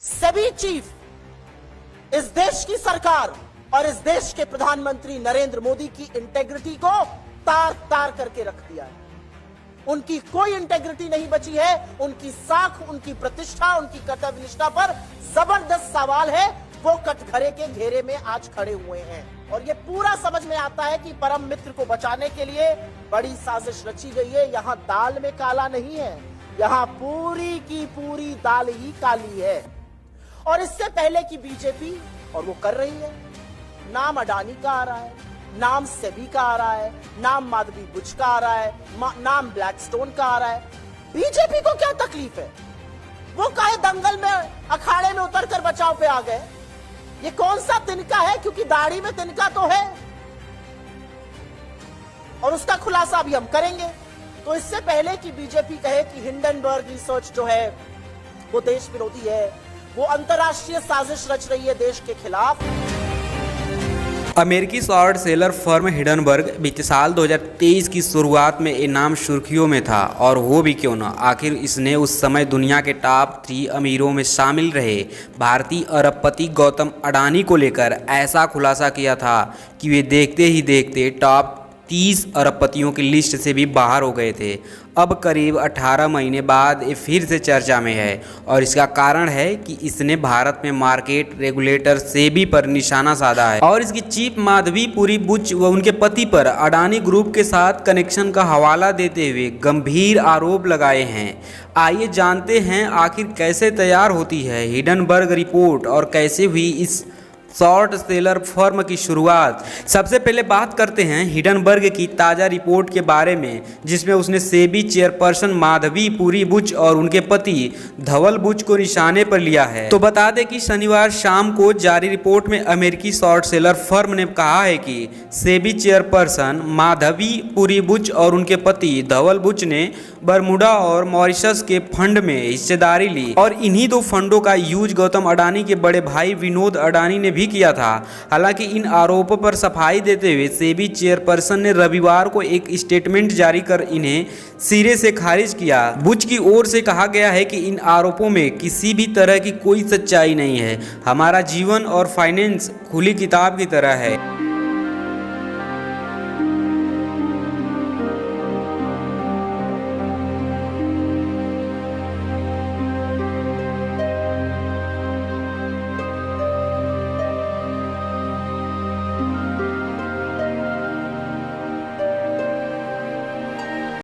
SEBI chief इस देश की सरकार और इस देश के प्रधानमंत्री नरेंद्र मोदी की इंटेग्रिटी को तार तार करके रख दिया है। उनकी कोई इंटेग्रिटी नहीं बची है। उनकी साख, उनकी प्रतिष्ठा, उनकी कर्तव्य निष्ठा पर जबरदस्त सवाल है। वो कटघरे के घेरे में आज खड़े हुए हैं और ये पूरा समझ में आता है कि परम मित्र को बचाने के लिए बड़ी साजिश रची गई है। यहां दाल में काला नहीं है, यहां पूरी की पूरी दाल ही काली है। और इससे पहले की बीजेपी, और वो कर रही है, नाम अडानी का आ रहा है, नाम सेबी का आ रहा है, नाम माधवी बुच का आ रहा है, नाम ब्लैकस्टोन का आ रहा है। बीजेपी को क्या तकलीफ है? वो काहे दंगल में, अखाड़े में उतरकर बचाव पे आ गए? ये कौन सा तिनका है? क्योंकि दाढ़ी में तिनका तो है और उसका खुलासा अभी हम करेंगे। तो इससे पहले कि बीजेपी कहे कि हिंडनबर्ग रिसर्च जो है वो देश विरोधी है, वो अंतरराष्ट्रीय साजिश रच रही है देश के खिलाफ। अमेरिकी शॉर्ट सेलर फर्म हिंडनबर्ग बीते साल 2023 की शुरुआत में ये नाम सुर्खियों में था, और वो भी क्यों ना। आखिर इसने उस समय दुनिया के टॉप 3 अमीरों में शामिल रहे भारतीय अरबपति गौतम अडानी को लेकर ऐसा खुलासा किया था कि वे देखते ही देखते टॉप 30 अरबपतियों की लिस्ट से भी बाहर हो गए थे। अब करीब 18 महीने बाद ये फिर से चर्चा में है, और इसका कारण है कि इसने भारत में मार्केट रेगुलेटर सेबी पर निशाना साधा है और इसकी चीफ माधवी पुरी बुच व उनके पति पर अडानी ग्रुप के साथ कनेक्शन का हवाला देते हुए गंभीर आरोप लगाए हैं। आइए जानते हैं आखिर कैसे तैयार होती है हिंडनबर्ग रिपोर्ट और कैसे हुई इस शॉर्ट सेलर फर्म की शुरुआत। सबसे पहले बात करते हैं हिंडनबर्ग की ताज़ा रिपोर्ट के बारे में, जिसमें उसने सेबी चेयरपर्सन माधवी पुरी बुच और उनके पति धवल बुच को निशाने पर लिया है। तो बता दें कि शनिवार शाम को जारी रिपोर्ट में अमेरिकी शॉर्ट सेलर फर्म ने कहा है कि सेबी चेयरपर्सन माधवी पुरी बुच और उनके पति धवल बुच ने बरमुडा और मॉरिशस के फंड में हिस्सेदारी ली, और इन्हीं 2 फंडों का यूज गौतम अडानी के बड़े भाई विनोद अडानी ने भी किया था। हालांकि इन आरोपों पर सफाई देते हुए सेबी चेयरपर्सन ने रविवार को एक स्टेटमेंट जारी कर इन्हें सिरे से खारिज किया। बुच की ओर से कहा गया है कि इन आरोपों में किसी भी तरह की कोई सच्चाई नहीं है। हमारा जीवन और फाइनेंस खुली किताब की तरह है।